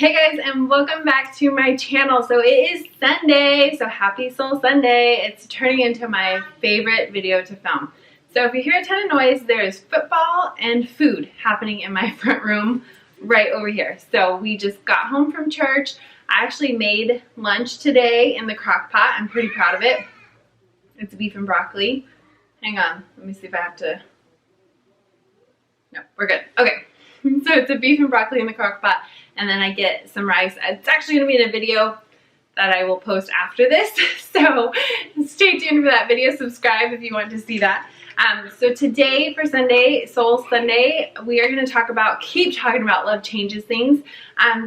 Hey guys, and welcome back to my channel. So it is Sunday, so happy Soul Sunday. It's turning into my favorite video to film. So if you hear a ton of noise, there is football and food happening in my front room right over here. So we just got home from church. I actually made lunch today in the crock pot. I'm pretty proud of it. It's beef and broccoli. Hang on, let me see if I have to. No, we're good. Okay. So it's a beef and broccoli in the crock pot, and then I get some rice. It's actually going to be in a video that I will post after this, so stay tuned for that video. Subscribe if you want to see that. So today for Sunday, Soul Sunday, we are going to keep talking about love changes things.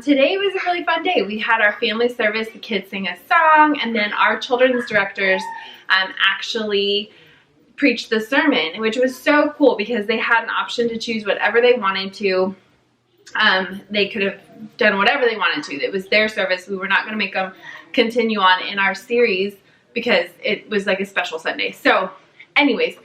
Today was a really fun day. We had our family service, the kids sang a song, and then our children's directors actually preached the sermon, which was so cool because they had an option to choose whatever they wanted to. They could have done whatever they wanted to. It was their service. We were not going to make them continue on in our series because it was like a special Sunday. So anyways,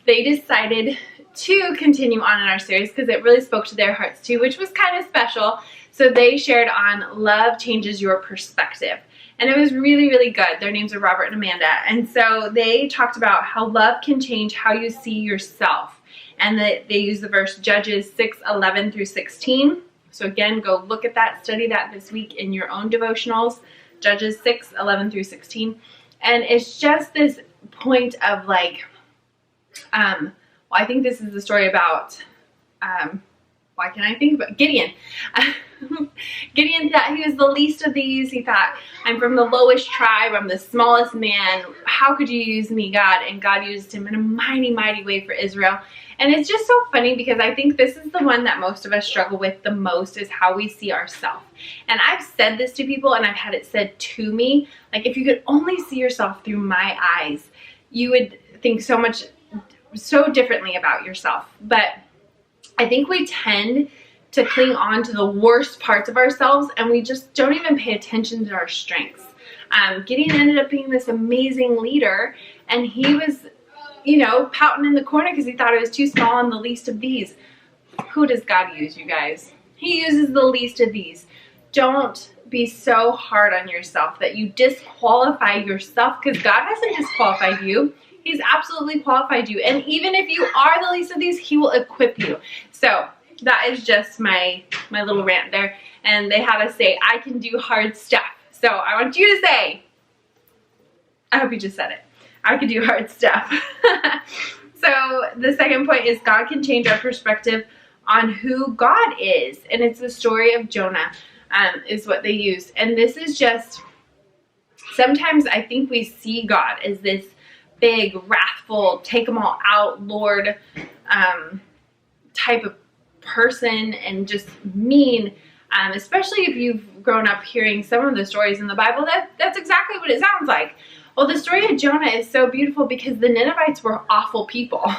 they decided to continue on in our series because it really spoke to their hearts too, which was kind of special. So they shared on love changes your perspective. And it was really, really good. Their names are Robert and Amanda. And so they talked about how love can change how you see yourself. And they use the verse Judges 6:11 through 16. So again, go look at that, study that this week in your own devotionals. Judges 6:11 through 16. And it's just this point of like, well, I think this is the story about, why can't I think about Gideon? Gideon thought he was the least of these. He thought, I'm from the lowest tribe. I'm the smallest man. How could you use me, God? And God used him in a mighty, mighty way for Israel. And it's just so funny because I think this is the one that most of us struggle with the most, is how we see ourselves. And I've said this to people and I've had it said to me, like, if you could only see yourself through my eyes, you would think so differently about yourself. But I think we tend to cling on to the worst parts of ourselves and we just don't even pay attention to our strengths. Gideon ended up being this amazing leader, and he was, pouting in the corner because he thought it was too small and the least of these. Who does God use, you guys? He uses the least of these. Don't be so hard on yourself that you disqualify yourself, because God hasn't disqualified you. He's absolutely qualified you. And even if you are the least of these, he will equip you. So that is just my little rant there. And they had us say, I can do hard stuff. So I want you to say, I hope you just said it, I can do hard stuff. So the second point is God can change our perspective on who God is. And it's the story of Jonah is what they use. And this is just, sometimes I think we see God as this big, wrathful, take them all out, Lord type of person, and just mean, especially if you've grown up hearing some of the stories in the Bible. That's exactly what it sounds like. Well, the story of Jonah is so beautiful because the Ninevites were awful people.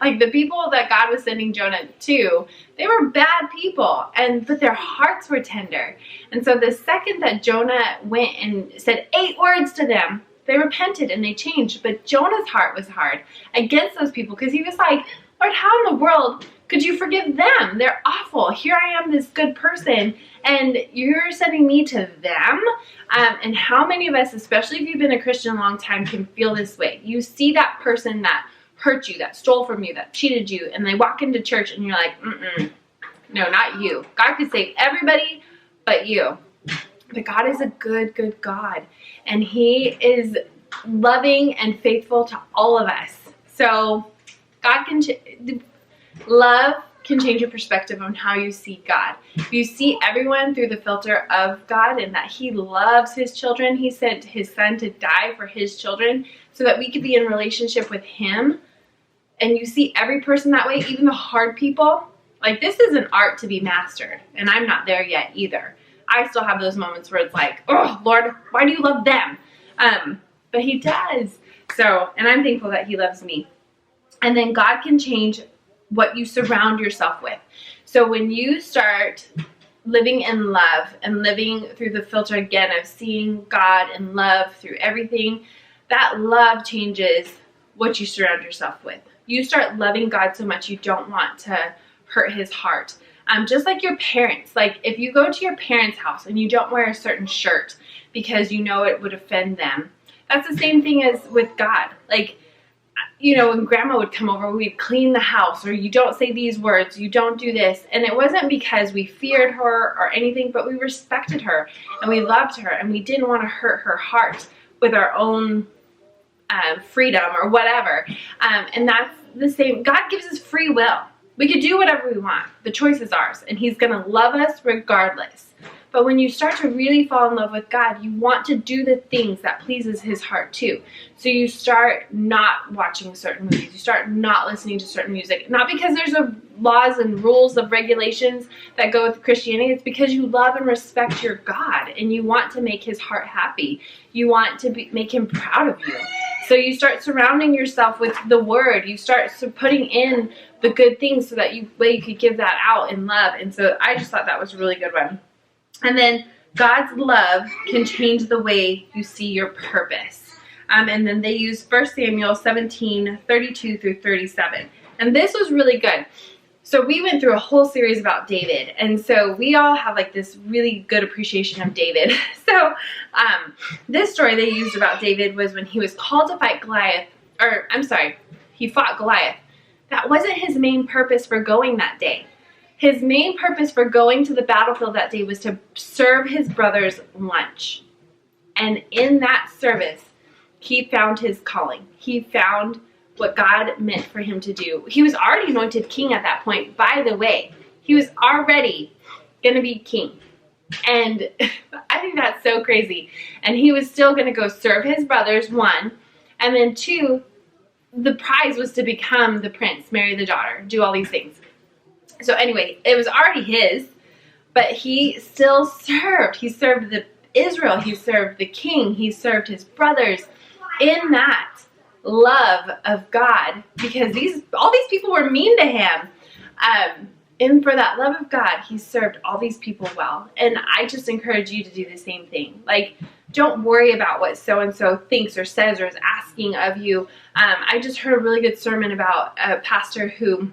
Like, the people that God was sending Jonah to, they were bad people, but their hearts were tender. And so the second that Jonah went and said 8 words to them, they repented and they changed. But Jonah's heart was hard against those people because he was like, Lord, how in the world could you forgive them? They're awful. Here I am, this good person, and you're sending me to them? And how many of us, especially if you've been a Christian a long time, can feel this way? You see that person that hurt you, that stole from you, that cheated you, and they walk into church and you're like, no, not you. God could save everybody but you. But God is a good, good God. And he is loving and faithful to all of us. So love can change your perspective on how you see God. If you see everyone through the filter of God and that he loves his children, he sent his son to die for his children so that we could be in relationship with him. And you see every person that way, even the hard people. Like, this is an art to be mastered. And I'm not there yet either. I still have those moments where it's like, oh, Lord, why do you love them? But he does. So, and I'm thankful that he loves me. And then God can change what you surround yourself with. So when you start living in love and living through the filter again of seeing God and love through everything, that love changes what you surround yourself with. You start loving God so much you don't want to hurt his heart. Just like your parents. Like if you go to your parents' house and you don't wear a certain shirt because you know it would offend them, that's the same thing as with God. Like, you know, when grandma would come over, we'd clean the house, or you don't say these words, you don't do this. And it wasn't because we feared her or anything, but we respected her and we loved her and we didn't want to hurt her heart with our own freedom or whatever. And that's the same. God gives us free will. We could do whatever we want. The choice is ours, and he's going to love us regardless. But when you start to really fall in love with God, you want to do the things that pleases his heart too. So you start not watching certain movies. You start not listening to certain music. Not because there's laws and rules of regulations that go with Christianity. It's because you love and respect your God, and you want to make his heart happy. You want to make him proud of you. So you start surrounding yourself with the word. You start putting in the good things so that you could give that out in love. And so I just thought that was a really good one. And then God's love can change the way you see your purpose. And then they use 1 Samuel 17:32 through 37. And this was really good. So we went through a whole series about David. And so we all have like this really good appreciation of David. So this story they used about David was when he was called to fight Goliath. Or I'm sorry, he fought Goliath. That wasn't his main purpose for going that day. His main purpose for going to the battlefield that day was to serve his brothers lunch. And in that service, he found his calling. He found what God meant for him to do. He was already anointed king at that point. By the way, he was already going to be king. And I think that's so crazy. And he was still going to go serve his brothers, one. And then two, the prize was to become the prince, marry the daughter, do all these things. So anyway, it was already his, but he still served. He served Israel. He served the king. He served his brothers in that love of God, because all these people were mean to him. And for that love of God, he served all these people well. And I just encourage you to do the same thing. Like, don't worry about what so-and-so thinks or says or is asking of you. I just heard a really good sermon about a pastor who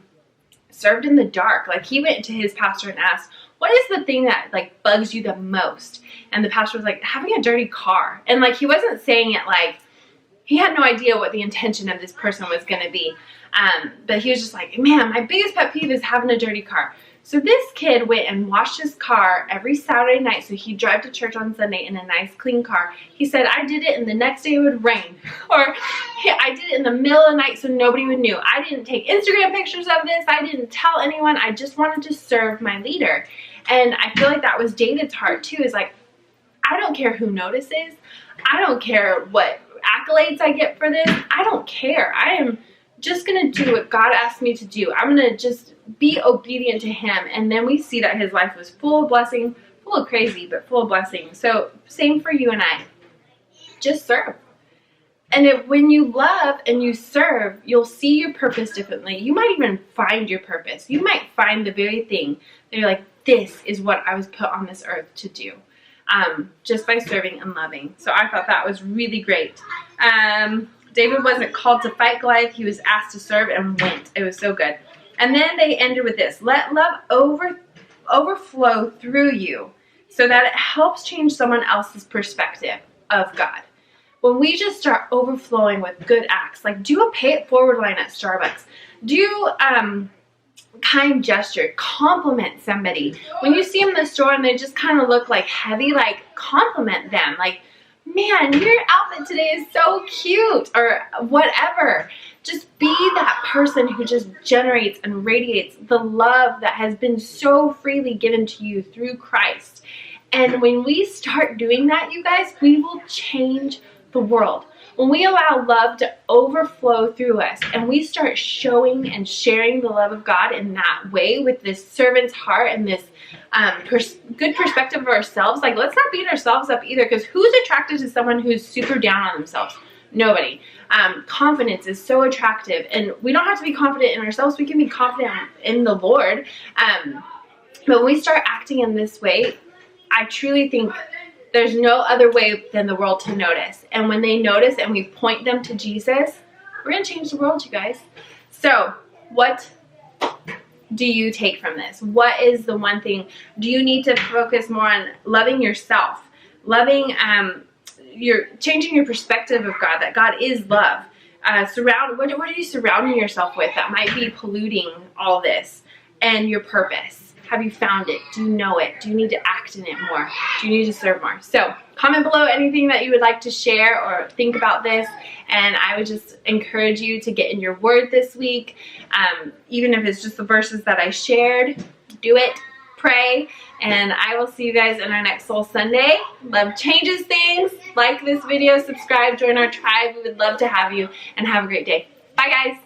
served in the dark. Like, he went to his pastor and asked, what is the thing that like bugs you the most? And the pastor was like, having a dirty car. And like, he wasn't saying it like, he had no idea what the intention of this person was going to be. But he was just like, man, my biggest pet peeve is having a dirty car. So this kid went and washed his car every Saturday night so he'd drive to church on Sunday in a nice, clean car. He said, I did it and the next day it would rain. Or I did it in the middle of the night so nobody would know. I didn't take Instagram pictures of this. I didn't tell anyone. I just wanted to serve my leader. And I feel like that was David's heart too, is like, I don't care who notices. I don't care what accolades I get for this. I don't care. I am just going to do what God asked me to do. I'm going to just be obedient to him. And then we see that his life was full of blessing, full of crazy, but full of blessing. So same for you and I. Just serve. And when you love and you serve, you'll see your purpose differently. You might even find your purpose. You might find the very thing that you're like, this is what I was put on this earth to do. Just by serving and loving. So I thought that was really great. David wasn't called to fight Goliath. He was asked to serve and went. It was so good. And then they ended with this. Let love overflow through you so that it helps change someone else's perspective of God. When we just start overflowing with good acts, like do a pay it forward line at Starbucks. Do kind gesture, compliment somebody. When you see them in the store and they just kind of look like heavy, like compliment them. Like, man, your outfit today is so cute, or whatever. Just be that person who just generates and radiates the love that has been so freely given to you through Christ. And when we start doing that, you guys, we will change the world. When we allow love to overflow through us and we start showing and sharing the love of God in that way with this servant's heart and this good perspective of ourselves, like let's not beat ourselves up either, because who's attracted to someone who's super down on themselves? Nobody. Confidence is so attractive, and we don't have to be confident in ourselves. We can be confident in the Lord. But when we start acting in this way, I truly think there's no other way than the world to notice. And when they notice and we point them to Jesus, we're going to change the world, you guys. So what do you take from this? What is the one thing? Do you need to focus more on loving yourself, loving, changing your perspective of God, that God is love? What are you surrounding yourself with that might be polluting all this and your purpose? Have you found it? Do you know it? Do you need to act in it more? Do you need to serve more? So comment below anything that you would like to share or think about this. And I would just encourage you to get in your word this week. Even if it's just the verses that I shared, do it, pray, and I will see you guys in our next Soul Sunday. Love changes things. Like this video, subscribe, join our tribe. We would love to have you, and have a great day. Bye, guys.